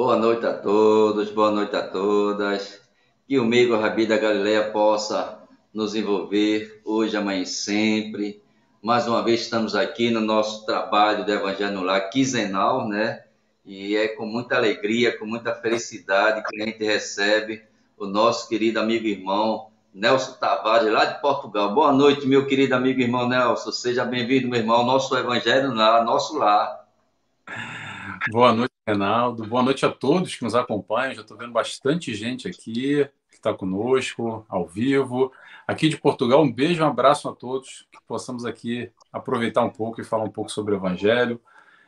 Boa noite a todos, boa noite a todas. Que o meio Rabi da Galileia possa nos envolver hoje, amanhã e sempre. Mais uma vez estamos aqui no nosso trabalho do Evangelho no Lar quinzenal, né? E é com muita alegria, com muita felicidade que a gente recebe o nosso querido amigo e irmão Nelson Tavares, lá de Portugal. Boa noite, meu querido amigo e irmão Nelson. Seja bem-vindo, meu irmão, ao nosso Evangelho no Lar, nosso lar. Boa noite, Reinaldo. Boa noite a todos que nos acompanham. Já estou vendo bastante gente aqui que está conosco, ao vivo. Aqui de Portugal, um beijo, um abraço a todos, que possamos aqui aproveitar um pouco e falar um pouco sobre o Evangelho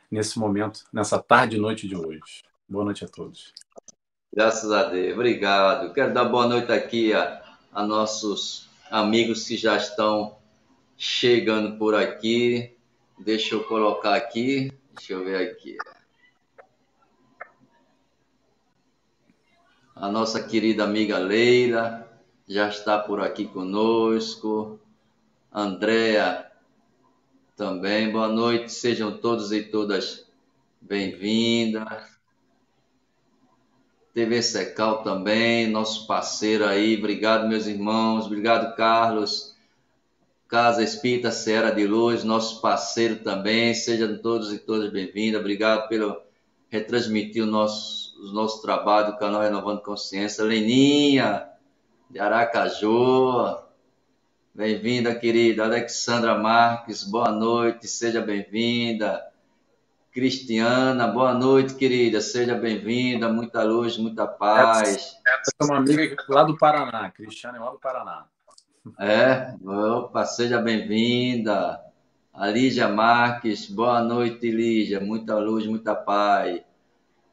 nesse momento, nessa tarde e noite de hoje. Boa noite a todos. Graças a Deus, obrigado. Quero dar boa noite aqui a nossos amigos que já estão chegando por aqui. Deixa eu colocar aqui, deixa eu ver aqui. A nossa querida amiga Leila já está por aqui conosco. Andréa também, boa noite, sejam todos e todas bem-vindas. TV Secal também, nosso parceiro aí, obrigado meus irmãos, obrigado Carlos. Casa Espírita Seara de Luz, nosso parceiro também, sejam todos e todas bem-vindos, obrigado pelo retransmitir o nosso trabalho do canal Renovando Consciência. Leninha, de Aracaju, bem-vinda, querida. Alexandra Marques, boa noite, seja bem-vinda. Cristiana, boa noite, querida, seja bem-vinda, muita luz, muita paz. Essa é uma amiga lá do Paraná, Cristiane, lá do Paraná. Opa, seja bem-vinda. A Lígia Marques, boa noite, Lígia, muita luz, muita paz.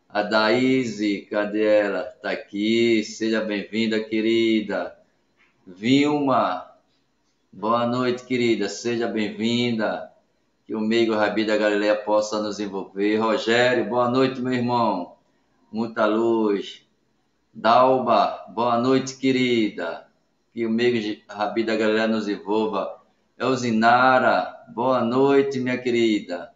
A Daíse, cadê ela? Tá aqui, seja bem-vinda, querida. Vilma, boa noite, querida, seja bem-vinda. Que o Meigo Rabi da Galileia possa nos envolver. Rogério, boa noite, meu irmão. Muita luz. Dalba, boa noite, querida. Que o Meigo Rabi da Galileia nos envolva. Elzinara, boa noite, minha querida.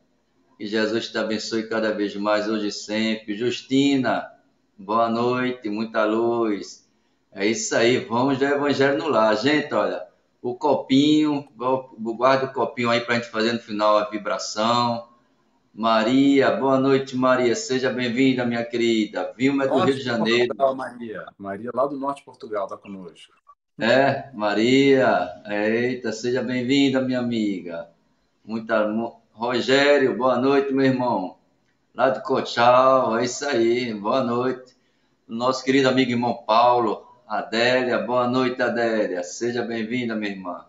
Que Jesus te abençoe cada vez mais, hoje e sempre. Justina, boa noite, muita luz. É isso aí, vamos do Evangelho no lar. Gente, olha, o copinho, guarda o copinho aí para a gente fazer no final a vibração. Maria, boa noite, Maria. Seja bem-vinda, minha querida. Vilma é do Rio Norte de de Janeiro. Portugal, Maria. Maria, lá do norte de Portugal, está conosco. Maria. Eita, seja bem-vinda, minha amiga. Rogério, boa noite, meu irmão. Lá de Cochal, é isso aí, boa noite. Nosso querido amigo irmão Paulo, Adélia, boa noite, Adélia. Seja bem-vinda, minha irmã.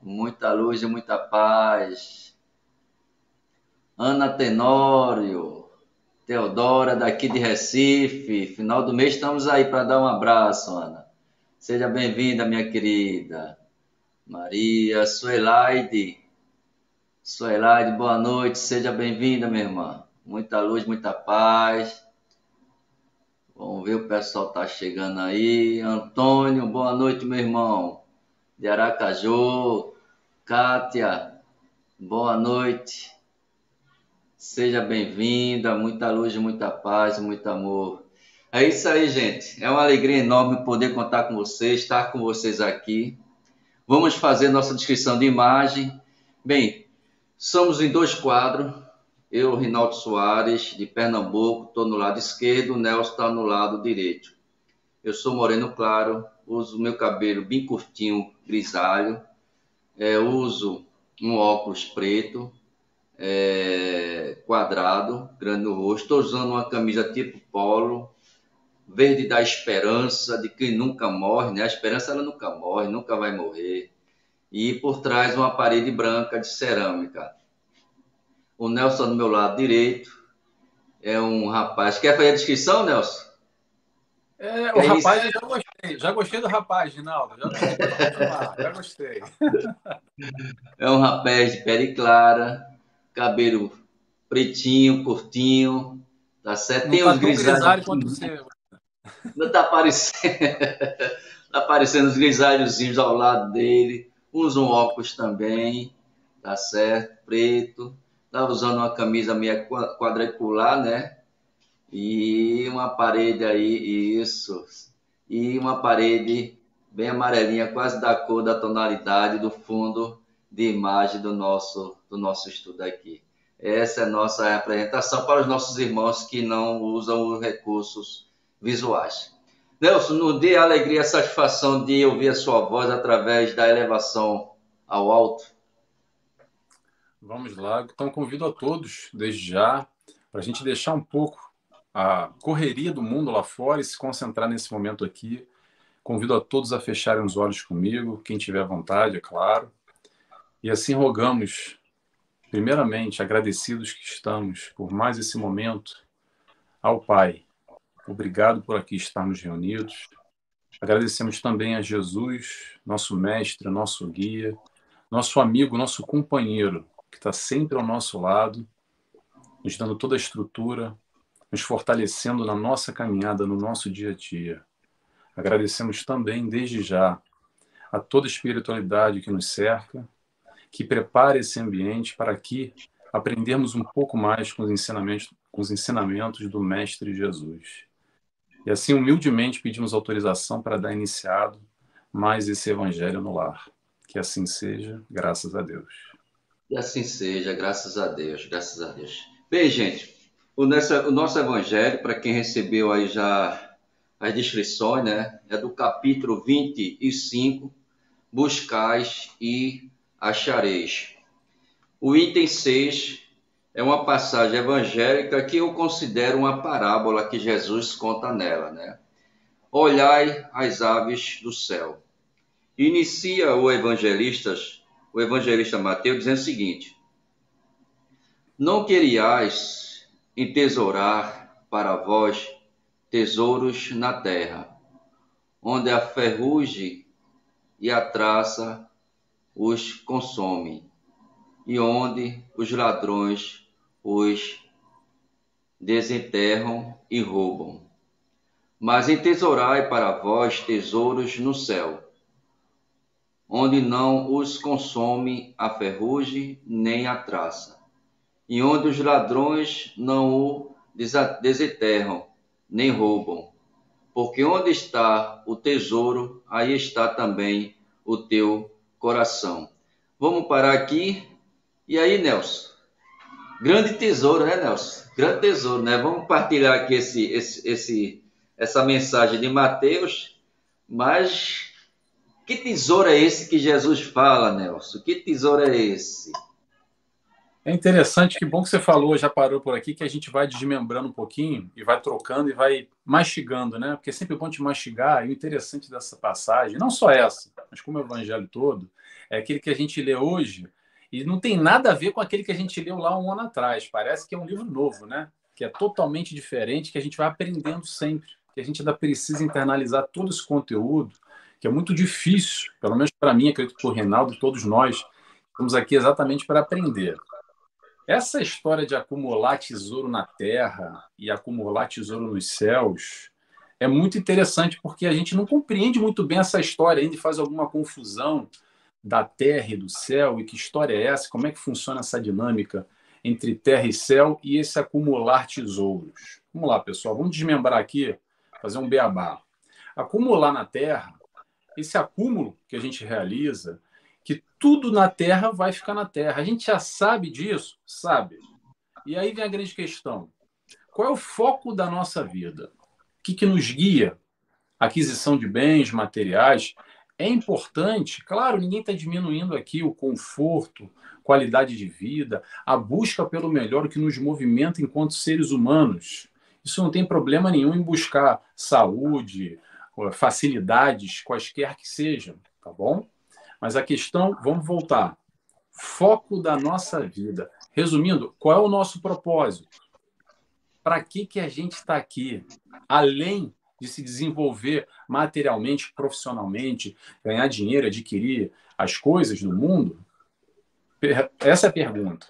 Muita luz e muita paz. Ana Tenório, Teodora, daqui de Recife. Final do mês estamos aí para dar um abraço, Ana. Seja bem-vinda, minha querida. Maria, Suelaide, boa noite. Seja bem-vinda, minha irmã. Muita luz, muita paz. Vamos ver, o pessoal tá chegando aí. Antônio, boa noite, meu irmão. De Aracaju. Kátia, boa noite. Seja bem-vinda. Muita luz, muita paz, muito amor. É isso aí, gente. É uma alegria enorme poder contar com vocês, estar com vocês aqui. Vamos fazer nossa descrição de imagem. Bem, somos em dois quadros. Eu, Rinaldo Soares, de Pernambuco, estou no lado esquerdo, o Nelson está no lado direito. Eu sou moreno claro, uso meu cabelo bem curtinho, grisalho, uso um óculos preto, quadrado, grande no rosto. Estou usando uma camisa tipo polo, verde da esperança, de quem nunca morre, né? A esperança ela nunca morre, nunca vai morrer. E por trás uma parede branca de cerâmica. O Nelson do meu lado direito é um rapaz. Quer fazer a descrição, Nelson? O Quer rapaz iniciar? eu já gostei. Já gostei do rapaz, Rinaldo. Já gostei. Pode continuar. Já gostei. É um rapaz de pele clara, cabelo pretinho, curtinho, tá certo? Não Tem está os tão grisalhos, grisalho quanto você. não tá aparecendo, tá aparecendo os grisalhozinhos ao lado dele, usa um óculos também, tá certo? Preto, tá usando uma camisa meio quadricular, né? E uma parede aí, isso. E uma parede bem amarelinha, quase da cor, da tonalidade do fundo de imagem do nosso estudo aqui. Essa é a nossa apresentação para os nossos irmãos que não usam os recursos visuais. Nelson, nos dê a alegria e a satisfação de ouvir a sua voz através da elevação ao alto. Vamos lá. Então, convido a todos, desde já, para a gente deixar um pouco a correria do mundo lá fora e se concentrar nesse momento aqui. Convido a todos a fecharem os olhos comigo, quem tiver vontade, é claro. E assim rogamos, primeiramente, agradecidos que estamos por mais esse momento, ao Pai. Obrigado por aqui estarmos reunidos. Agradecemos também a Jesus, nosso mestre, nosso guia, nosso amigo, nosso companheiro, que está sempre ao nosso lado, nos dando toda a estrutura, nos fortalecendo na nossa caminhada, no nosso dia a dia. Agradecemos também, desde já, a toda a espiritualidade que nos cerca, que prepara esse ambiente para aqui aprendermos um pouco mais com os ensinamentos do Mestre Jesus. E assim, humildemente, pedimos autorização para dar iniciado mais esse evangelho no lar. Que assim seja, graças a Deus. E assim seja, graças a Deus, graças a Deus. Bem, gente, o nosso evangelho, para quem recebeu aí já as descrições, né, é do capítulo 25, buscais e achareis. O item 6 é uma passagem evangélica que eu considero uma parábola que Jesus conta nela, né? Olhai as aves do céu. Inicia o evangelista Mateus dizendo o seguinte: não queriais entesourar para vós tesouros na terra, onde a ferrugem e a traça os consome, e onde os ladrões os desenterram e roubam. Mas entesourai para vós tesouros no céu, onde não os consome a ferrugem nem a traça, e onde os ladrões não o desenterram nem roubam. Porque onde está o tesouro, aí está também o teu coração. Vamos parar aqui. E aí, Nelson? Grande tesouro, né, Nelson? Grande tesouro, né? Vamos partilhar aqui essa mensagem de Mateus. Mas que tesouro é esse que Jesus fala, Nelson? Que tesouro é esse? É interessante, que bom que você falou, já parou por aqui, que a gente vai desmembrando um pouquinho e vai trocando e vai mastigando, né? Porque é sempre bom te mastigar. E o interessante dessa passagem, não só essa, mas como o evangelho todo, é aquele que a gente lê hoje e não tem nada a ver com aquele que a gente leu lá um ano atrás. Parece que é um livro novo, né? Que é totalmente diferente, que a gente vai aprendendo sempre, que a gente ainda precisa internalizar todo esse conteúdo, que é muito difícil, pelo menos para mim, acredito que para o Reinaldo e todos nós, estamos aqui exatamente para aprender. Essa história de acumular tesouro na terra e acumular tesouro nos céus é muito interessante, porque a gente não compreende muito bem essa história ainda e faz alguma confusão da terra e do céu. E que história é essa? Como é que funciona essa dinâmica entre terra e céu e esse acumular tesouros? Vamos lá, pessoal, vamos desmembrar aqui, fazer um beabá. Acumular na terra, esse acúmulo que a gente realiza, que tudo na Terra vai ficar na Terra. A gente já sabe disso? Sabe. E aí vem a grande questão. Qual é o foco da nossa vida? O que nos guia? Aquisição de bens materiais. É importante, claro, ninguém está diminuindo aqui o conforto, qualidade de vida, a busca pelo melhor, o que nos movimenta enquanto seres humanos. Isso não tem problema nenhum em buscar saúde, facilidades, quaisquer que sejam, tá bom? Mas a questão, vamos voltar. Foco da nossa vida. Resumindo, qual é o nosso propósito? Para que a gente está aqui? Além de se desenvolver materialmente, profissionalmente, ganhar dinheiro, adquirir as coisas do mundo? Essa é a pergunta.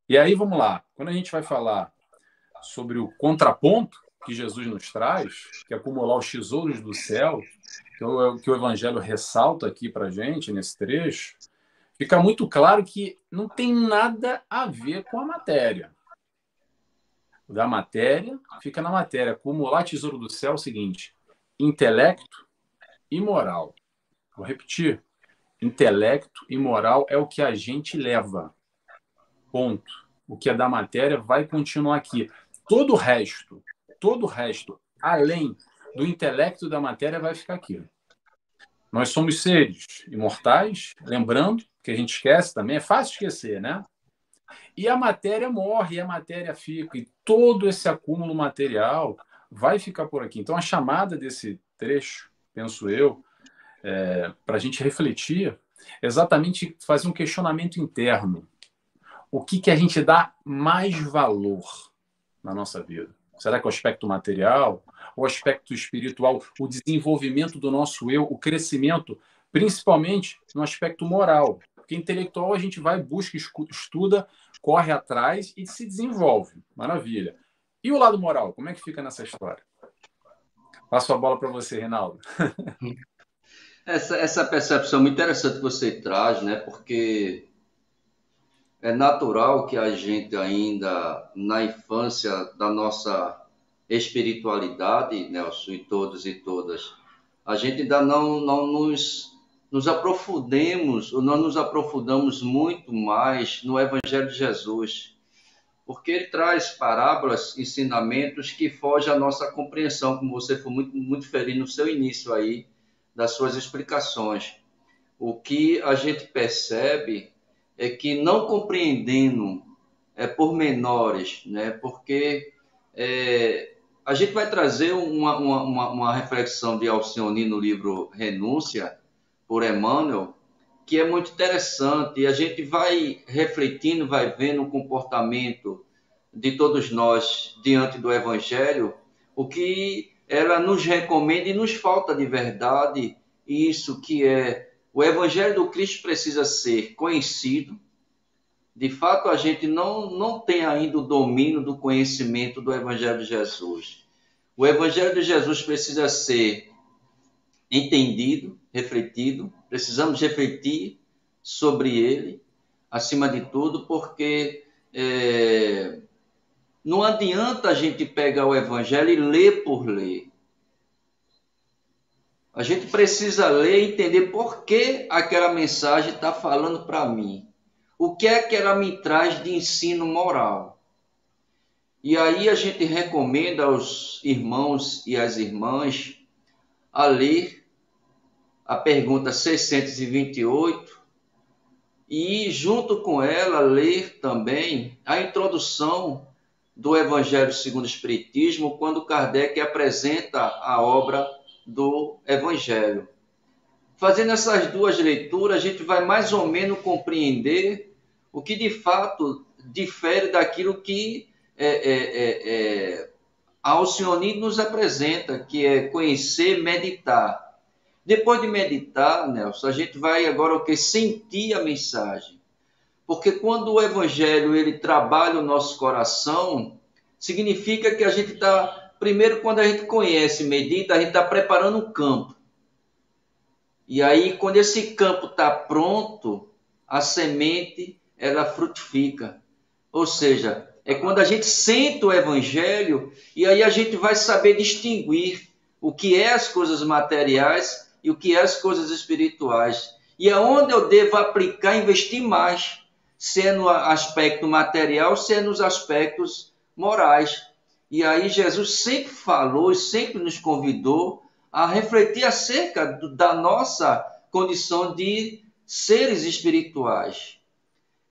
E aí, vamos lá. Quando a gente vai falar sobre o contraponto que Jesus nos traz, que é acumular os tesouros do céu, que o Evangelho ressalta aqui para a gente, nesse trecho, fica muito claro que não tem nada a ver com a matéria. O da matéria fica na matéria. Acumular tesouro do céu é o seguinte: intelecto e moral. Vou repetir. Intelecto e moral é o que a gente leva. Ponto. O que é da matéria vai continuar aqui. Todo o resto, além do intelecto da matéria, vai ficar aqui. Nós somos seres imortais, lembrando que a gente esquece também, é fácil esquecer, né? E a matéria morre, e a matéria fica, e todo esse acúmulo material vai ficar por aqui. Então, a chamada desse trecho, penso eu, para a gente refletir, é exatamente fazer um questionamento interno. O que a gente dá mais valor na nossa vida? Será que é o aspecto material, o aspecto espiritual, o desenvolvimento do nosso eu, o crescimento, principalmente no aspecto moral? Porque intelectual a gente vai, busca, estuda, corre atrás e se desenvolve. Maravilha. E o lado moral, como é que fica nessa história? Passo a bola para você, Reinaldo. Essa percepção muito interessante que você traz, né? Porque é natural que a gente ainda, na infância da nossa espiritualidade, Nelson, e todos e todas, a gente ainda não nos aprofundemos, ou não nos aprofundamos muito mais no Evangelho de Jesus, porque ele traz parábolas, ensinamentos que fogem à nossa compreensão, como você foi muito feliz no seu início aí, das suas explicações. O que a gente percebe é que não compreendendo pormenores, né? Porque a gente vai trazer uma reflexão de Alcione no livro Renúncia, por Emmanuel, que é muito interessante, e a gente vai refletindo, vai vendo o comportamento de todos nós diante do Evangelho, o que ela nos recomenda e nos falta de verdade, isso que é o Evangelho do Cristo precisa ser conhecido. De fato, a gente não tem ainda o domínio do conhecimento do Evangelho de Jesus. O Evangelho de Jesus precisa ser entendido, refletido, precisamos refletir sobre ele, acima de tudo, porque não adianta a gente pegar o Evangelho e ler por ler. A gente precisa ler e entender por que aquela mensagem está falando para mim. O que é que ela me traz de ensino moral? E aí a gente recomenda aos irmãos e às irmãs a ler a pergunta 628 e, junto com ela, ler também a introdução do Evangelho segundo o Espiritismo, quando Kardec apresenta a obra do Evangelho. Fazendo essas duas leituras, a gente vai mais ou menos compreender o que de fato difere daquilo que a Alcione nos apresenta, que é conhecer, meditar. Depois de meditar, Nelson, a gente vai agora o que? Sentir a mensagem. Porque quando o Evangelho ele trabalha o nosso coração, significa que a gente está, primeiro, quando a gente conhece, medita, a gente está preparando um campo. E aí, quando esse campo está pronto, a semente, ela frutifica. Ou seja, é quando a gente sente o Evangelho e aí a gente vai saber distinguir o que é as coisas materiais e o que é as coisas espirituais. E aonde eu devo aplicar, investir mais, se é no aspecto material, se é nos aspectos morais. E aí Jesus sempre falou e sempre nos convidou a refletir acerca da nossa condição de seres espirituais.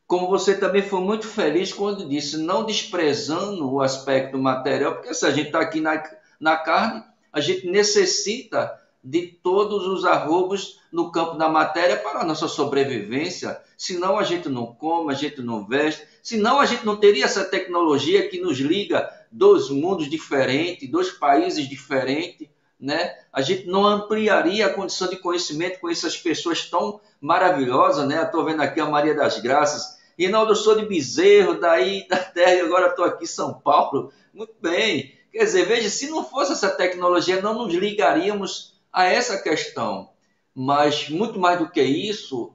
Como você também foi muito feliz quando disse, não desprezando o aspecto material, porque se a gente está aqui na carne, a gente necessita de todos os arroubos no campo da matéria para a nossa sobrevivência. Senão a gente não come, a gente não veste, senão a gente não teria essa tecnologia que nos liga dois mundos diferentes, dois países diferentes, né? A gente não ampliaria a condição de conhecimento com essas pessoas tão maravilhosas, né? Estou vendo aqui a Maria das Graças. Reinaldo, eu sou de Bezerro, daí da terra, e agora estou aqui em São Paulo. Muito bem. Quer dizer, veja, se não fosse essa tecnologia, não nos ligaríamos a essa questão. Mas, muito mais do que isso,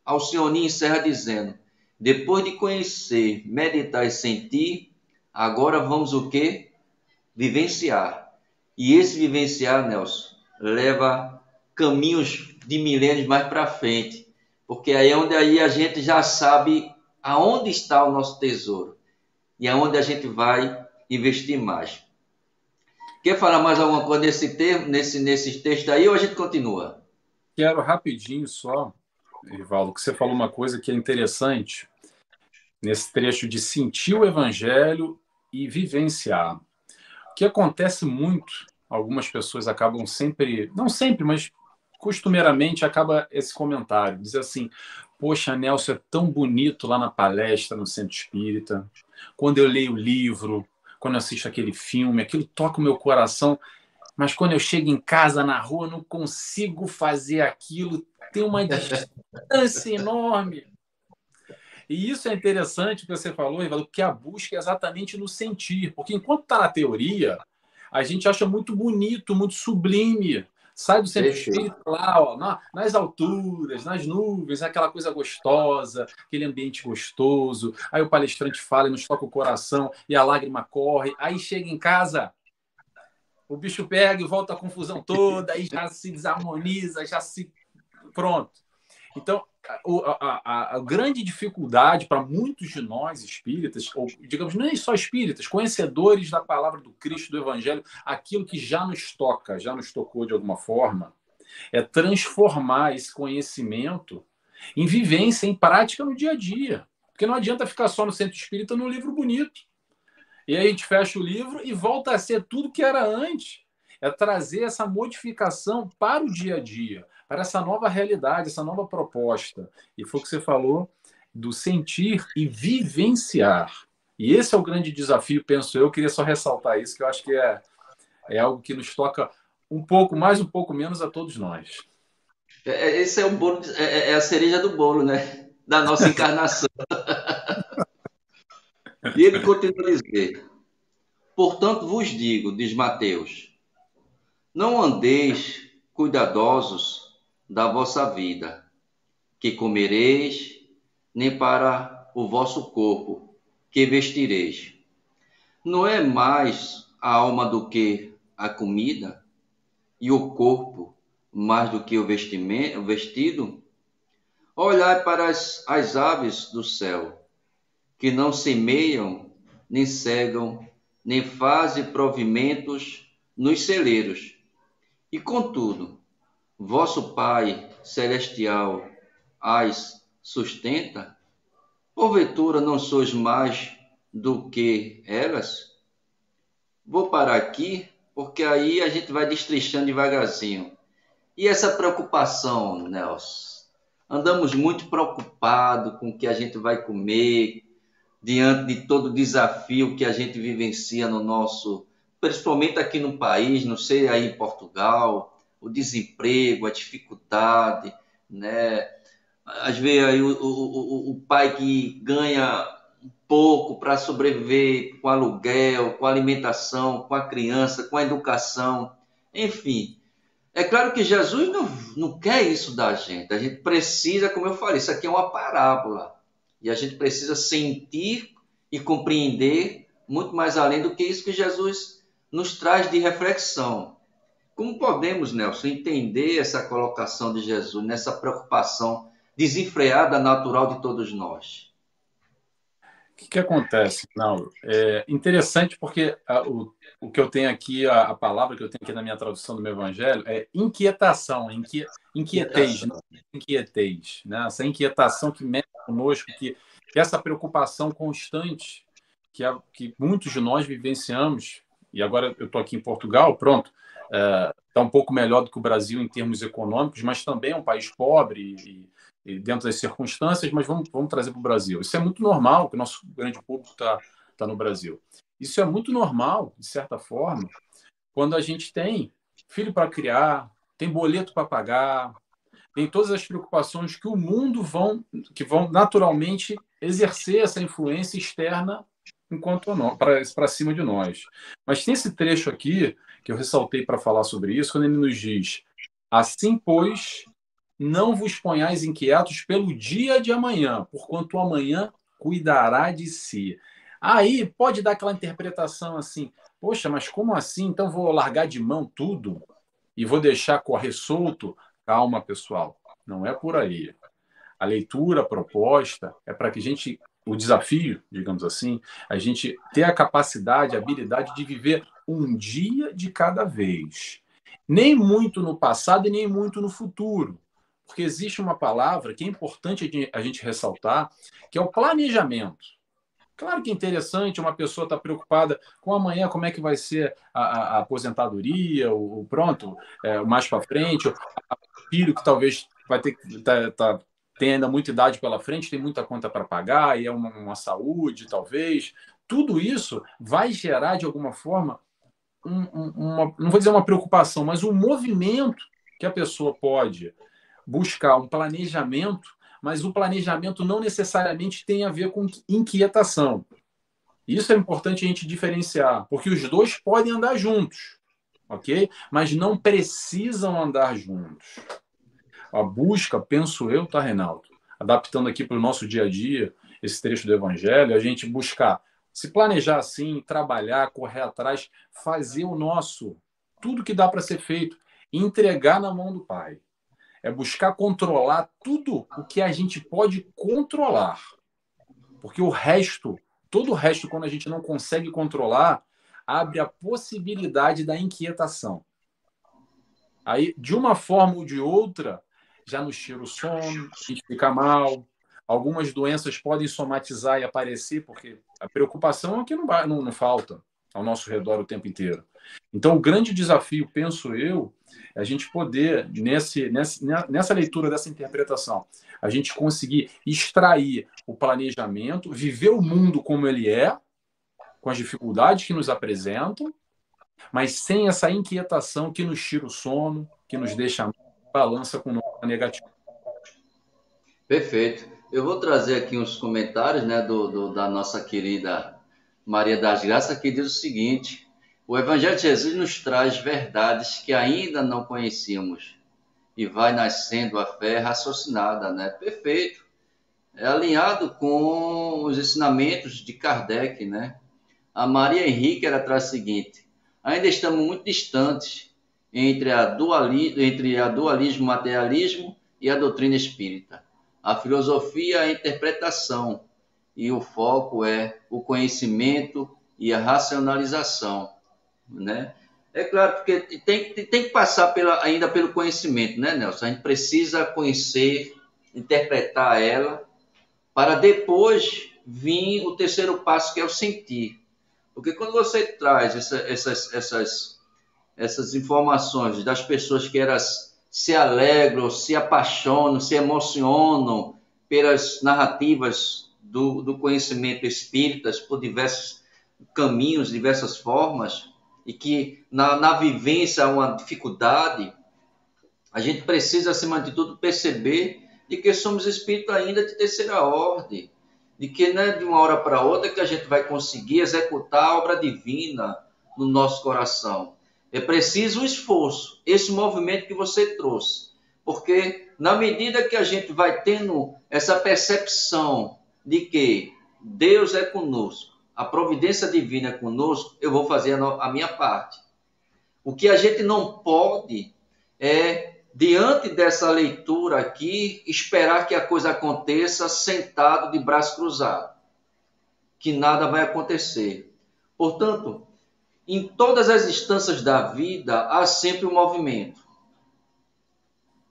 Alcione encerra dizendo, depois de conhecer, meditar e sentir, Agora vamos o quê? Vivenciar. E esse vivenciar, Nelson, leva caminhos de milênios mais para frente. Porque aí é onde aí a gente já sabe aonde está o nosso tesouro. E aonde a gente vai investir mais. Quer falar mais alguma coisa nesse termo, nesse texto aí, ou a gente continua? Quero rapidinho só, Rivaldo, que você falou uma coisa que é interessante nesse trecho de sentir o evangelho e vivenciar. O que acontece muito, algumas pessoas acabam sempre, não sempre, mas costumeiramente acaba esse comentário, diz assim: poxa, Nelson, é tão bonito lá na palestra no Centro Espírita, quando eu leio o livro, quando eu assisto aquele filme, aquilo toca o meu coração, mas quando eu chego em casa, na rua, eu não consigo fazer aquilo, tem uma distância enorme. E isso é interessante que você falou, Rivaldo, que a busca é exatamente no sentir, porque enquanto está na teoria, a gente acha muito bonito, muito sublime. Sai do centro Perfeito. espírita lá, ó, nas alturas, nas nuvens, aquela coisa gostosa, aquele ambiente gostoso. Aí o palestrante fala e nos toca o coração e a lágrima corre. Aí chega em casa, o bicho pega e volta a confusão toda, aí já se desarmoniza, já se. Pronto. Então, a grande dificuldade para muitos de nós espíritas, ou digamos, nem só espíritas, conhecedores da palavra do Cristo, do Evangelho, aquilo que já nos toca, já nos tocou de alguma forma, é transformar esse conhecimento em vivência, em prática no dia a dia. Porque não adianta ficar só no centro espírita num livro bonito. E aí a gente fecha o livro e volta a ser tudo que era antes. É trazer essa modificação para o dia a dia, para essa nova realidade, essa nova proposta. E foi o que você falou do sentir e vivenciar. E esse é o grande desafio, penso eu. Queria só ressaltar isso, que eu acho que é algo que nos toca um pouco mais, um pouco menos a todos nós. Esse é o bolo, é a cereja do bolo, né? Da nossa encarnação. E ele continua a dizer: portanto vos digo, diz Mateus, não andeis cuidadosos da vossa vida, que comereis, nem para o vosso corpo, que vestireis. Não é mais a alma do que a comida, e o corpo mais do que o vestimento, o vestido? Olhai para as aves do céu, que não semeiam, nem cegam, nem fazem provimentos nos celeiros. E contudo, vosso Pai celestial as sustenta? Porventura não sois mais do que elas? Vou parar aqui, porque aí a gente vai destrinchando devagarzinho. E essa preocupação, Nelson? Andamos muito preocupados com o que a gente vai comer, diante de todo o desafio que a gente vivencia no nosso, principalmente aqui no país, não sei aí em Portugal, o desemprego, a dificuldade, né? Às vezes aí o pai que ganha pouco para sobreviver com aluguel, com alimentação, com a criança, com a educação, enfim. É claro que Jesus não quer isso da gente. A gente precisa, como eu falei, isso aqui é uma parábola. E a gente precisa sentir e compreender muito mais além do que isso que Jesus nos traz de reflexão. Como podemos, Nelson, entender essa colocação de Jesus nessa preocupação desenfreada natural de todos nós? Que acontece, não? É interessante porque o que eu tenho aqui, a palavra que eu tenho aqui na minha tradução do meu evangelho é inquietação, inquieteis, não inquieteis, né? Essa inquietação que mexe conosco, que essa preocupação constante que muitos de nós vivenciamos, e agora eu estou aqui em Portugal, pronto, está um pouco melhor do que o Brasil em termos econômicos, mas também é um país pobre e dentro das circunstâncias, mas vamos trazer para o Brasil. Isso é muito normal, que o nosso grande público tá no Brasil. Isso é muito normal, de certa forma, quando a gente tem filho para criar, tem boleto para pagar, tem todas as preocupações que o mundo que vão naturalmente exercer essa influência externa enquanto para cima de nós. Mas tem esse trecho aqui que eu ressaltei para falar sobre isso, quando ele nos diz: assim, pois, não vos ponhais inquietos pelo dia de amanhã, porquanto o amanhã cuidará de si. Aí pode dar aquela interpretação assim, poxa, mas como assim? Então vou largar de mão tudo e vou deixar correr solto? Calma, pessoal, não é por aí. A leitura proposta é para que a gente, o desafio, digamos assim, a gente ter a capacidade, a habilidade de viver um dia de cada vez. Nem muito no passado e nem muito no futuro. Porque existe uma palavra que é importante a gente ressaltar, que é o planejamento. Claro que é interessante uma pessoa estar preocupada com amanhã, como é que vai ser a aposentadoria, o pronto, mais para frente, o filho que talvez vai ter que tem ainda muita idade pela frente, tem muita conta para pagar, e é uma saúde, talvez. Tudo isso vai gerar, de alguma forma, não vou dizer uma preocupação, mas um movimento que a pessoa pode buscar um planejamento, mas o planejamento não necessariamente tem a ver com inquietação. Isso é importante a gente diferenciar, porque os dois podem andar juntos, ok? Mas não precisam andar juntos. A busca, penso eu, tá, Reinaldo? Adaptando aqui para o nosso dia a dia, esse trecho do Evangelho, a gente buscar se planejar assim, trabalhar, correr atrás, fazer o nosso, tudo que dá para ser feito, e entregar na mão do Pai. É buscar controlar tudo o que a gente pode controlar. Porque o resto, todo o resto, quando a gente não consegue controlar, abre a possibilidade da inquietação. Aí, de uma forma ou de outra, já nos tira o sono, a gente fica mal. Algumas doenças podem somatizar e aparecer, porque a preocupação é o que não falta ao nosso redor o tempo inteiro. Então, o grande desafio, penso eu, é a gente poder, nessa leitura, dessa interpretação, a gente conseguir extrair o planejamento, viver o mundo como ele é, com as dificuldades que nos apresentam, mas sem essa inquietação que nos tira o sono, que nos deixa balança com nota negativa. Perfeito. Eu vou trazer aqui uns comentários, né, da nossa querida Maria das Graças, que diz o seguinte: o Evangelho de Jesus nos traz verdades que ainda não conhecíamos e vai nascendo a fé raciocinada, né? Perfeito. É alinhado com os ensinamentos de Kardec, né? A Maria Henrique ela traz o seguinte: ainda estamos muito distantes entre a dualismo materialismo e a doutrina espírita. A filosofia é a interpretação e o foco é o conhecimento e a racionalização, né? É claro, porque tem que passar ainda pelo conhecimento, né, Nelson? A gente precisa conhecer, interpretar ela, para depois vir o terceiro passo, que é o sentir. Porque quando você traz essas informações das pessoas que elas se alegram, se apaixonam, se emocionam pelas narrativas do conhecimento espíritas por diversos caminhos, diversas formas, e que na vivência há uma dificuldade, a gente precisa, acima de tudo, perceber de que somos espíritos ainda de terceira ordem, de que não é de uma hora para outra que a gente vai conseguir executar a obra divina no nosso coração. É preciso um esforço, esse movimento que você trouxe, porque na medida que a gente vai tendo essa percepção de que Deus é conosco, a providência divina é conosco, eu vou fazer a minha parte. O que a gente não pode é, diante dessa leitura aqui, esperar que a coisa aconteça sentado de braço cruzado, que nada vai acontecer. Portanto, em todas as instâncias da vida, há sempre um movimento.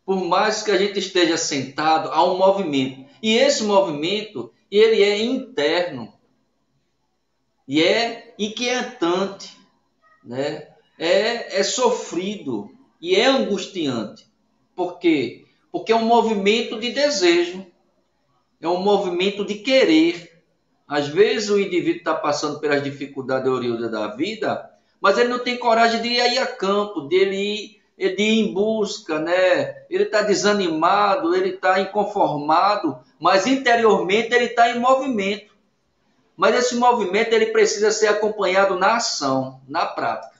Por mais que a gente esteja sentado, há um movimento. E esse movimento, ele é interno. E é inquietante, né? É sofrido e é angustiante. Por quê? Porque é um movimento de desejo, é um movimento de querer. Às vezes o indivíduo está passando pelas dificuldades oriundas da vida, mas ele não tem coragem de ir aí a campo, de ir em busca, né? Ele está desanimado, ele está inconformado, mas interiormente ele está em movimento. Mas esse movimento ele precisa ser acompanhado na ação, na prática.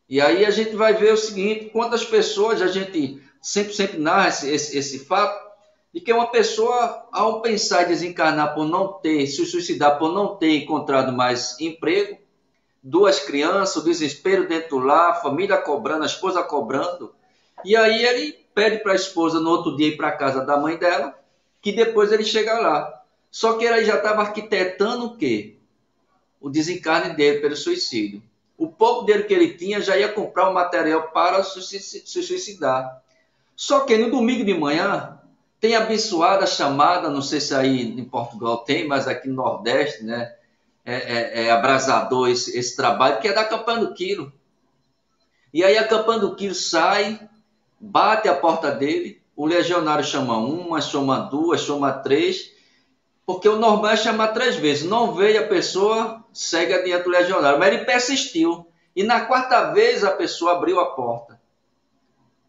E aí a gente vai ver o seguinte: quantas pessoas a gente sempre narra esse fato, de que uma pessoa, ao pensar em desencarnar por não ter, se suicidar por não ter encontrado mais emprego, duas crianças, o desespero dentro do lar, a família cobrando, a esposa cobrando, e aí ele pede para a esposa no outro dia ir para a casa da mãe dela, que depois ele chega lá. Só que ele já estava arquitetando o quê? O desencarne dele pelo suicídio. O pouco dele que ele tinha já ia comprar o material para se suicidar. Só que no domingo de manhã tem abençoada chamada, não sei se aí em Portugal tem, mas aqui no Nordeste, né? É abrasador esse trabalho, que é da campanha do Quilo. E aí a campanha do Quilo sai, bate a porta dele, o legionário chama uma, chama duas, chama três, porque o normal é chamar 3 vezes. Não veio a pessoa, segue adiante o legionário. Mas ele persistiu. E na 4ª vez a pessoa abriu a porta.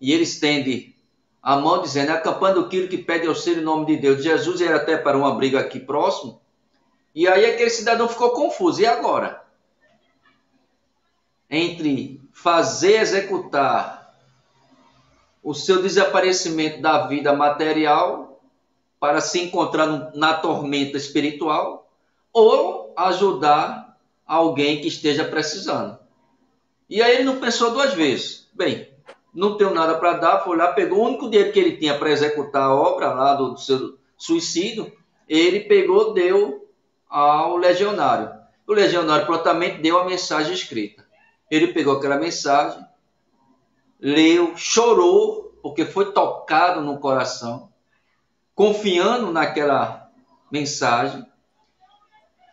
E ele estende a mão dizendo, é a campanha do Quilo que pede auxílio em nome de Deus. Jesus ia até para um abrigo aqui próximo. E aí aquele cidadão ficou confuso. E agora? Entre fazer executar o seu desaparecimento da vida material para se encontrar na tormenta espiritual ou ajudar alguém que esteja precisando. E aí ele não pensou 2 vezes. Bem, não tenho nada para dar, foi lá, pegou o único dinheiro que ele tinha para executar a obra lá do seu suicídio, ele pegou, deu ao legionário. O legionário prontamente deu a mensagem escrita. Ele pegou aquela mensagem, leu, chorou, porque foi tocado no coração, confiando naquela mensagem.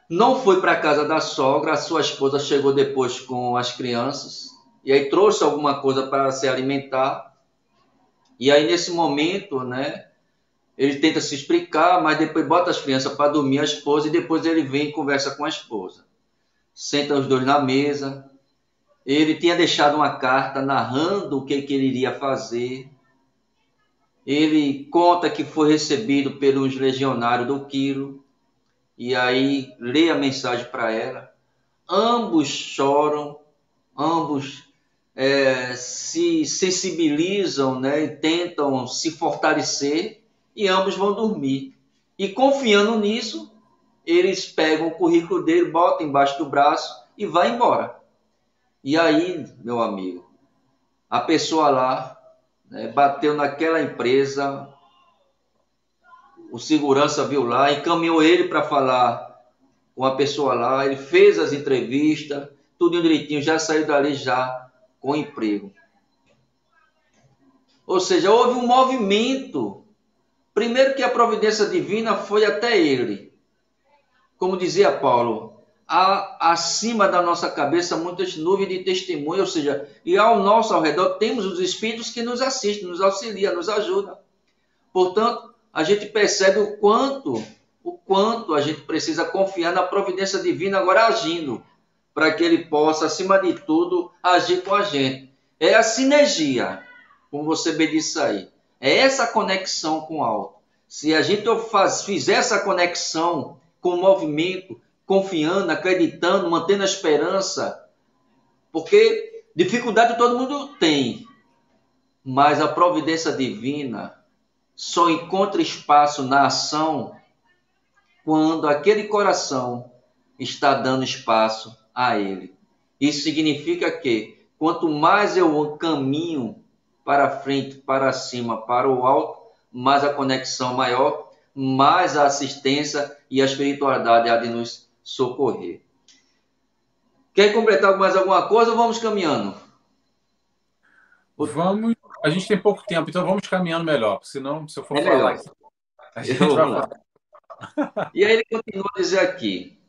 Não foi para a casa da sogra, a sua esposa chegou depois com as crianças, e aí trouxe alguma coisa para se alimentar. E aí, nesse momento, né, ele tenta se explicar, mas depois bota as crianças para dormir, a esposa, e depois ele vem e conversa com a esposa. Senta os dois na mesa. Ele tinha deixado uma carta narrando o que ele iria fazer. Ele conta que foi recebido pelos legionários do Quilo, e aí lê a mensagem para ela. Ambos choram, ambos se sensibilizam, né, e tentam se fortalecer, e ambos vão dormir. E confiando nisso, eles pegam o currículo dele, botam embaixo do braço e vai embora. E aí, meu amigo, a pessoa lá, né, bateu naquela empresa, o segurança viu lá, encaminhou ele para falar com a pessoa lá, ele fez as entrevistas, tudo direitinho, já saiu dali já com emprego. Ou seja, houve um movimento. Primeiro que a providência divina foi até ele. Como dizia Paulo, há acima da nossa cabeça muitas nuvens de testemunho, ou seja, e ao redor temos os espíritos que nos assistem, nos auxiliam, nos ajudam. Portanto, a gente percebe o quanto a gente precisa confiar na providência divina agora agindo, para que ele possa, acima de tudo, agir com a gente. É a sinergia, como você bem disse aí. É essa conexão com o alto. Se a gente fizer essa conexão com o movimento, confiando, acreditando, mantendo a esperança, porque dificuldade todo mundo tem, mas a providência divina só encontra espaço na ação quando aquele coração está dando espaço a ele. Isso significa que quanto mais eu caminho para frente, para cima, para o alto, mais a conexão maior, mais a assistência e a espiritualidade há de nos socorrer. Quer completar mais alguma coisa ou vamos caminhando? Vamos. A gente tem pouco tempo, então vamos caminhando melhor, porque senão, se eu for falar aqui, a gente vai falar. E aí ele continua a dizer aqui: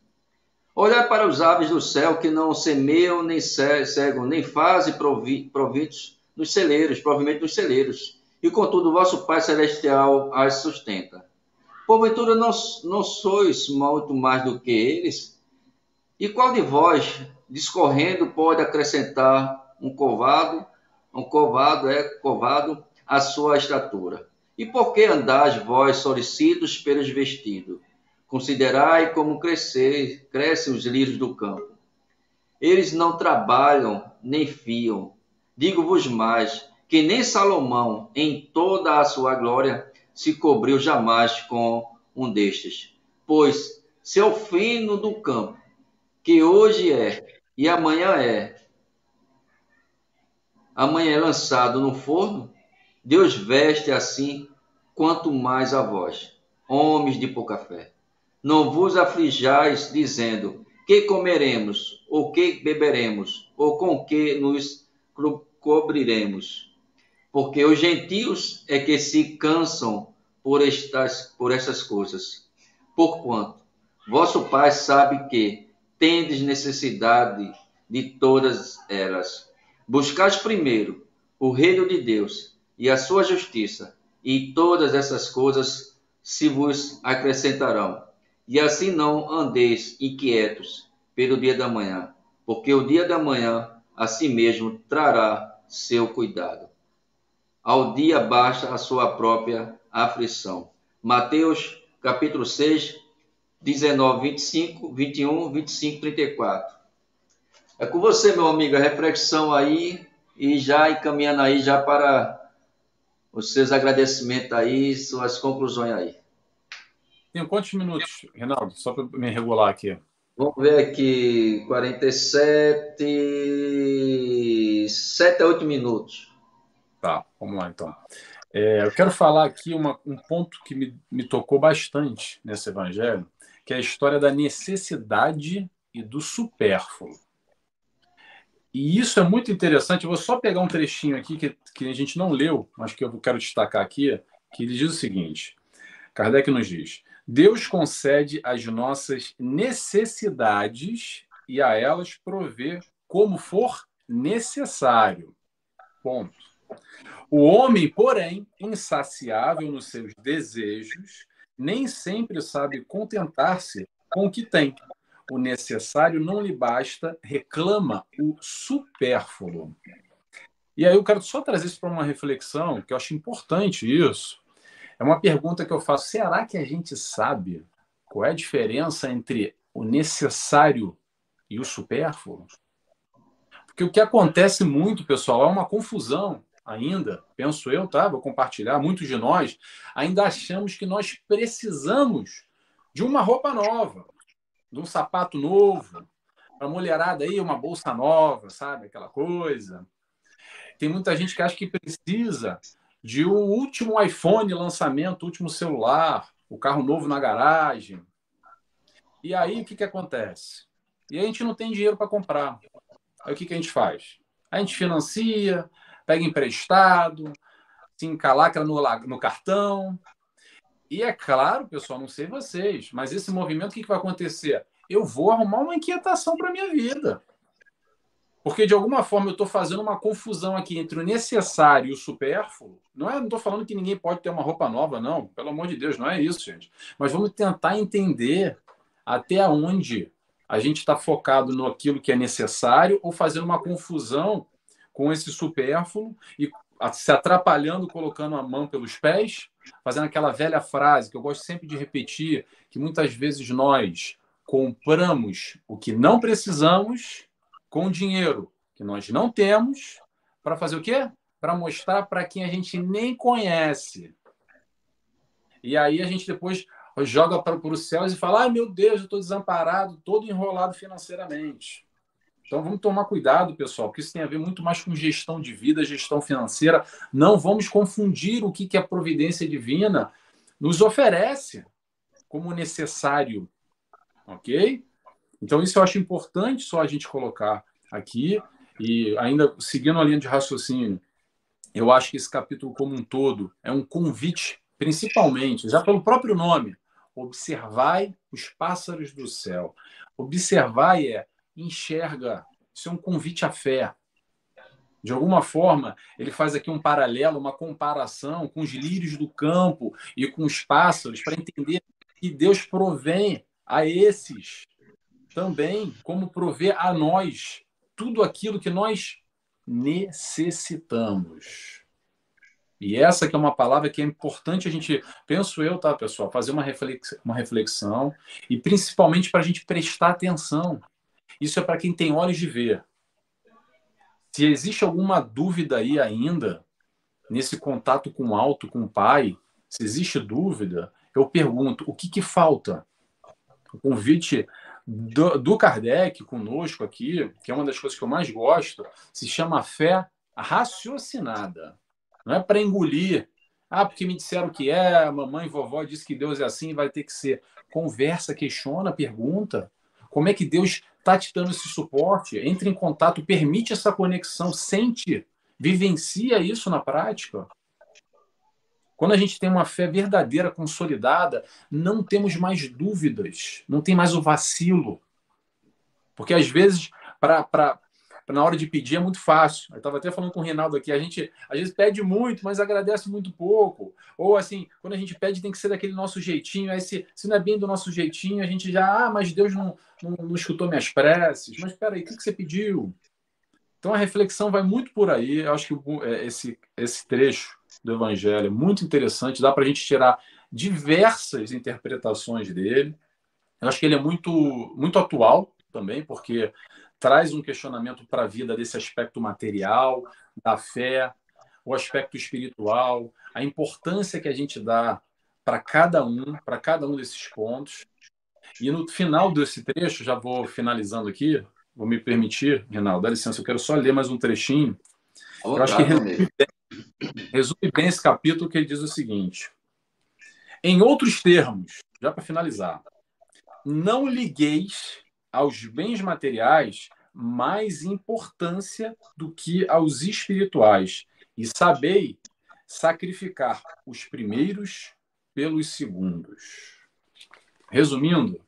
olhar para os aves do céu que não semeiam, nem cegam, nem fazem provimentos nos celeiros, e contudo o vosso Pai Celestial as sustenta. Porventura não sois muito mais do que eles? E qual de vós, discorrendo, pode acrescentar um covado à sua estatura? E por que andais vós solícitos pelos vestidos? Considerai como crescem os lírios do campo. Eles não trabalham, nem fiam. Digo-vos mais, que nem Salomão, em toda a sua glória, se cobriu jamais com um destes. Pois se é o fino do campo, que hoje é e amanhã é lançado no forno, Deus veste assim quanto mais a vós, homens de pouca fé. Não vos aflijais, dizendo: que comeremos, ou que beberemos, ou com que nos cobriremos? Porque os gentios é que se cansam por estas coisas. Porquanto vosso Pai sabe que tendes necessidade de todas elas. Buscais primeiro o reino de Deus e a sua justiça, e todas essas coisas se vos acrescentarão. E assim não andeis inquietos pelo dia da manhã, porque o dia da manhã a si mesmo trará seu cuidado. Ao dia basta a sua própria aflição. Mateus capítulo 6, 19, 25, 21, 25, 34. É com você, meu amigo, a reflexão aí e já encaminhando aí já para os seus agradecimentos aí, suas conclusões aí. Tem quantos minutos, Reinaldo? Só para me regular aqui. Vamos ver aqui, 47, 7 a 8 minutos. Tá, vamos lá então. Eu quero falar aqui um ponto que me tocou bastante nesse evangelho, que é a história da necessidade e do supérfluo. E isso é muito interessante. Eu vou só pegar um trechinho aqui que a gente não leu, mas que eu quero destacar aqui, que ele diz o seguinte: Kardec nos diz: Deus concede as nossas necessidades e a elas provê como for necessário. Ponto. O homem, porém, insaciável nos seus desejos, nem sempre sabe contentar-se com o que tem. O necessário não lhe basta, reclama o supérfluo. E aí eu quero só trazer isso para uma reflexão, que eu acho importante isso. É uma pergunta que eu faço: será que a gente sabe qual é a diferença entre o necessário e o supérfluo? Porque o que acontece muito, pessoal, é uma confusão ainda, penso eu, tá? Vou compartilhar. Muitos de nós ainda achamos que nós precisamos de uma roupa nova, de um sapato novo, para a mulherada aí, uma bolsa nova, sabe? Aquela coisa. Tem muita gente que acha que precisa de um último iPhone lançamento, último celular, o carro novo na garagem. E aí, o que acontece? E a gente não tem dinheiro para comprar. Aí o que a gente faz? A gente financia, pega emprestado, se encalacra no cartão. E é claro, pessoal, não sei vocês, mas esse movimento, o que vai acontecer? Eu vou arrumar uma inquietação para a minha vida. Porque, de alguma forma, eu estou fazendo uma confusão aqui entre o necessário e o supérfluo. Não estou falando que ninguém pode ter uma roupa nova, não. Pelo amor de Deus, não é isso, gente. Mas vamos tentar entender até onde a gente está focado naquilo que é necessário ou fazendo uma confusão com esse supérfluo e se atrapalhando, colocando a mão pelos pés, fazendo aquela velha frase que eu gosto sempre de repetir, que muitas vezes nós compramos o que não precisamos com dinheiro que nós não temos para fazer o quê? Para mostrar para quem a gente nem conhece. E aí a gente depois joga para os céus e fala: ai, meu Deus, eu estou desamparado, todo enrolado financeiramente. Então vamos tomar cuidado, pessoal, porque isso tem a ver muito mais com gestão de vida, gestão financeira. Não vamos confundir o que a providência divina nos oferece como necessário, ok? Então isso eu acho importante só a gente colocar aqui. E ainda seguindo a linha de raciocínio, eu acho que esse capítulo como um todo é um convite, principalmente, já pelo próprio nome: observai os pássaros do céu. Observai enxerga. Isso é um convite à fé. De alguma forma, ele faz aqui um paralelo, uma comparação com os lírios do campo e com os pássaros, para entender que Deus provém a esses também, como provê a nós tudo aquilo que nós necessitamos. E essa que é uma palavra que é importante a gente, penso eu, tá, pessoal, fazer uma reflexão e principalmente para a gente prestar atenção. Isso é para quem tem olhos de ver. Se existe alguma dúvida aí ainda, nesse contato com o alto, com o Pai, se existe dúvida, eu pergunto, o que falta? O convite do Kardec conosco aqui, que é uma das coisas que eu mais gosto, se chama fé raciocinada. Não é para engolir. Ah, porque me disseram que é, a mamãe e vovó disse que Deus é assim, vai ter que ser. Conversa, questiona, pergunta. Como é que Deus está te dando esse suporte? Entre em contato, permite essa conexão, sente, vivencia isso na prática. Quando a gente tem uma fé verdadeira, consolidada, não temos mais dúvidas, não tem mais o vacilo. Porque às vezes, na hora de pedir, é muito fácil. Eu estava até falando com o Reinaldo aqui, a gente às vezes pede muito, mas agradece muito pouco. Ou assim, quando a gente pede, tem que ser daquele nosso jeitinho. Aí se não é bem do nosso jeitinho, a gente já, mas Deus não escutou minhas preces. Mas espera aí, o que você pediu? Então a reflexão vai muito por aí. Eu acho que esse trecho do Evangelho é muito interessante, dá para a gente tirar diversas interpretações dele. Eu acho que ele é muito atual também, porque traz um questionamento para a vida desse aspecto material, da fé, o aspecto espiritual, a importância que a gente dá para cada um desses pontos. E no final desse trecho, já vou finalizando aqui, vou me permitir, Reinaldo, dá licença, eu quero só ler mais um trechinho. À Eu acho que vontade, meu amigo. resume bem esse capítulo, que ele diz o seguinte: em outros termos, já para finalizar, não ligueis aos bens materiais mais importância do que aos espirituais, e sabei sacrificar os primeiros pelos segundos. Resumindo,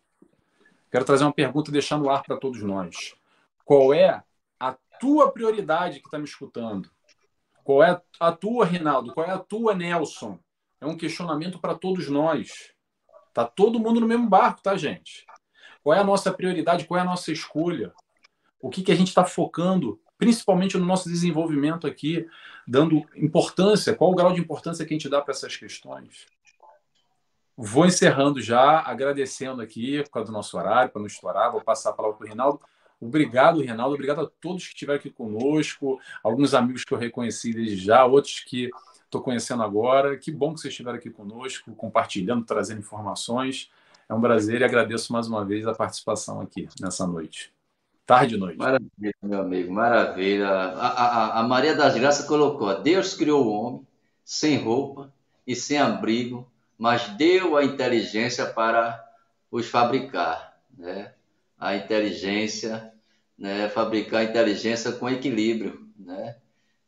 quero trazer uma pergunta e deixar no ar para todos nós. Qual é a tua prioridade que está me escutando? Qual é a tua, Reinaldo? Qual é a tua, Nelson? É um questionamento para todos nós. Tá todo mundo no mesmo barco, tá, gente? Qual é a nossa prioridade? Qual é a nossa escolha? O que a gente está focando, principalmente no nosso desenvolvimento aqui, dando importância? Qual o grau de importância que a gente dá para essas questões? Vou encerrando já, agradecendo aqui por causa do nosso horário, para não estourar. Vou passar a palavra para o Reinaldo. Obrigado, Reinaldo. Obrigado a todos que estiveram aqui conosco, alguns amigos que eu reconheci desde já, outros que estou conhecendo agora. Que bom que vocês estiveram aqui conosco, compartilhando, trazendo informações. É um prazer e agradeço mais uma vez a participação aqui nessa noite. Tarde e noite. Maravilha, meu amigo, maravilha. A Maria das Graças colocou: Deus criou o homem sem roupa e sem abrigo, mas deu a inteligência para os fabricar, né? A inteligência, né? Fabricar a inteligência com equilíbrio, né?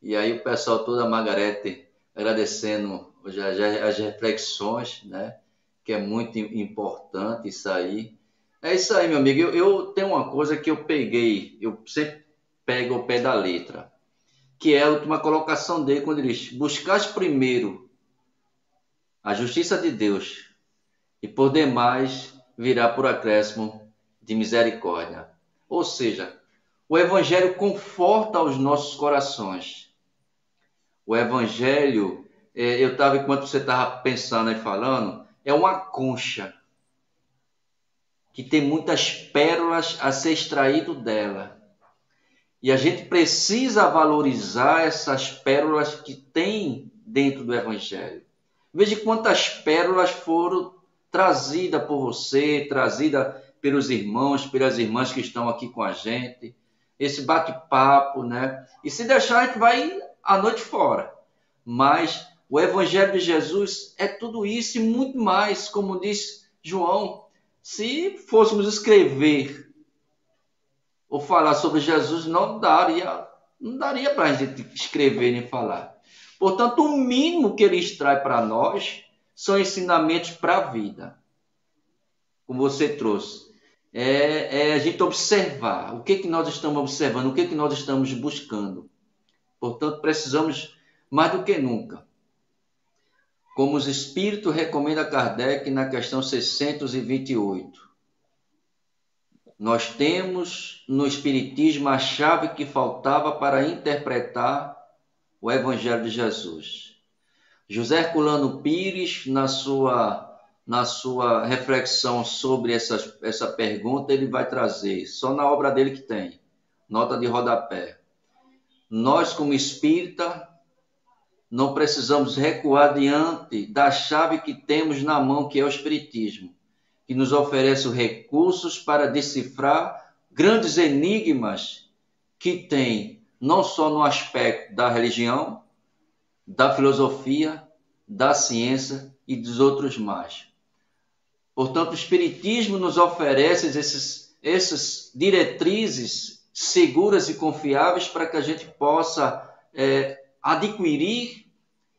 E aí o pessoal todo, a Margarete, agradecendo as reflexões, né? Que é muito importante isso aí. É isso aí, meu amigo. Eu tenho uma coisa que eu peguei, eu sempre pego ao pé da letra, que é a última colocação dele, quando ele diz: buscais primeiro a justiça de Deus, e por demais virá por acréscimo de misericórdia. Ou seja, o Evangelho conforta os nossos corações. O Evangelho, eu estava, enquanto você estava pensando e falando, é uma concha que tem muitas pérolas a ser extraído dela. E a gente precisa valorizar essas pérolas que tem dentro do Evangelho. Veja quantas pérolas foram trazidas por você, trazidas pelos irmãos, pelas irmãs que estão aqui com a gente. Esse bate-papo, né? E se deixar, a gente vai à noite fora. Mas o Evangelho de Jesus é tudo isso e muito mais, como diz João. Se fôssemos escrever ou falar sobre Jesus, não daria para a gente escrever nem falar. Portanto, o mínimo que ele extrai para nós são ensinamentos para a vida, como você trouxe. É a gente observar o que nós estamos observando, o que nós estamos buscando. Portanto, precisamos, mais do que nunca, como os Espíritos recomenda Kardec na questão 628, nós temos no Espiritismo a chave que faltava para interpretar o Evangelho de Jesus. José Herculano Pires, na sua reflexão sobre essa pergunta, ele vai trazer, só na obra dele que tem, nota de rodapé. Nós, como espírita, não precisamos recuar diante da chave que temos na mão, que é o Espiritismo, que nos oferece recursos para decifrar grandes enigmas que tem não só no aspecto da religião, da filosofia, da ciência e dos outros mais. Portanto, o Espiritismo nos oferece essas diretrizes seguras e confiáveis para que a gente possa adquirir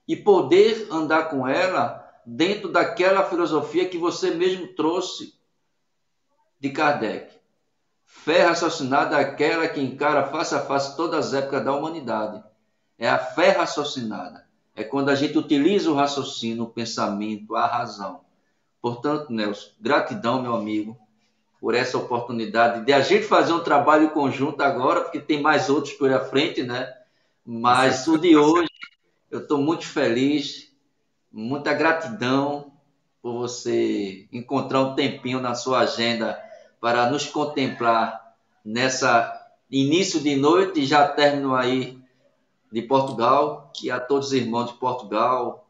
e poder andar com ela dentro daquela filosofia que você mesmo trouxe de Kardec. Fé raciocinada é aquela que encara face a face todas as épocas da humanidade. É a fé raciocinada. É quando a gente utiliza o raciocínio, o pensamento, a razão. Portanto, Nelson, gratidão, meu amigo, por essa oportunidade de a gente fazer um trabalho conjunto agora, porque tem mais outros por à frente, né? Mas o de hoje, eu estou muito feliz, muita gratidão por você encontrar um tempinho na sua agenda para nos contemplar nessa início de noite e já término aí de Portugal. E a todos os irmãos de Portugal,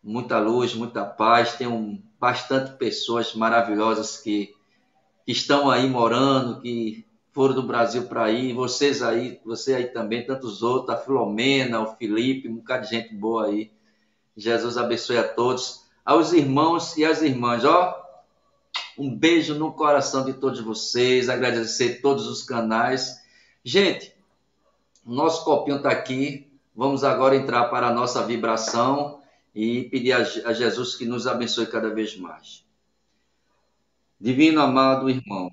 muita luz, muita paz. Tem bastante pessoas maravilhosas que estão aí morando, que foram do Brasil para aí, você aí também, tantos outros, a Filomena, o Felipe, um bocado de gente boa aí. Jesus abençoe a todos. Aos irmãos e às irmãs, um beijo no coração de todos vocês, agradecer todos os canais. Gente, nosso copinho está aqui, vamos agora entrar para a nossa vibração e pedir a Jesus que nos abençoe cada vez mais. Divino amado irmão,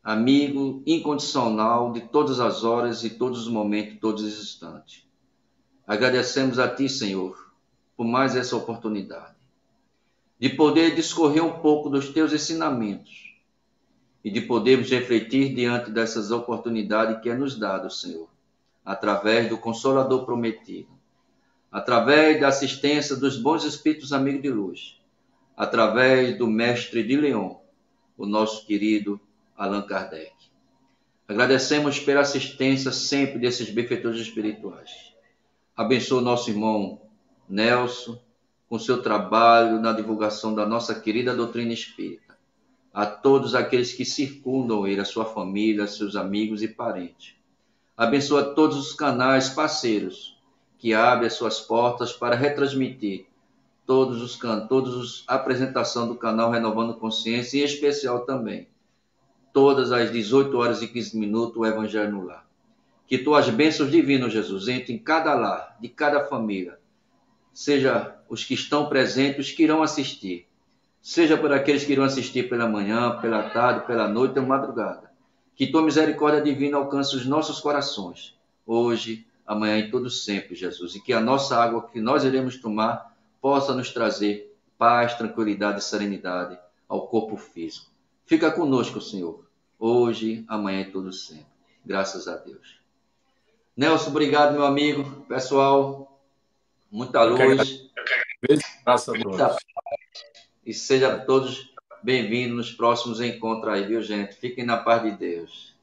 amigo incondicional de todas as horas e todos os momentos, todos os instantes. Agradecemos a Ti, Senhor, por mais essa oportunidade de poder discorrer um pouco dos Teus ensinamentos e de podermos refletir diante dessas oportunidades que é nos dado, Senhor, através do Consolador prometido, através da assistência dos bons espíritos amigos de luz, através do Mestre de Leon, o nosso querido Allan Kardec. Agradecemos pela assistência sempre desses benfeitores espirituais. Abençoa o nosso irmão Nelson, com seu trabalho na divulgação da nossa querida doutrina espírita. A todos aqueles que circundam ele, a sua família, seus amigos e parentes. Abençoa todos os canais parceiros que abrem as suas portas para retransmitir todos os apresentação do canal Renovando Consciência, e em especial também todas as 18 horas e 15 minutos, o Evangelho no Lar. Que tuas bênçãos divinas, Jesus, entrem em cada lar, de cada família, seja os que estão presentes, os que irão assistir, seja por aqueles que irão assistir pela manhã, pela tarde, pela noite ou madrugada. Que tua misericórdia divina alcance os nossos corações, hoje, amanhã e todo sempre, Jesus, e que a nossa água que nós iremos tomar possa nos trazer paz, tranquilidade e serenidade ao corpo físico. Fica conosco, Senhor, hoje, amanhã e todo sempre. Graças a Deus. Nelson, obrigado, meu amigo. Pessoal, muita luz. Graças a todos. E sejam todos bem-vindos nos próximos encontros aí, viu, gente? Fiquem na paz de Deus.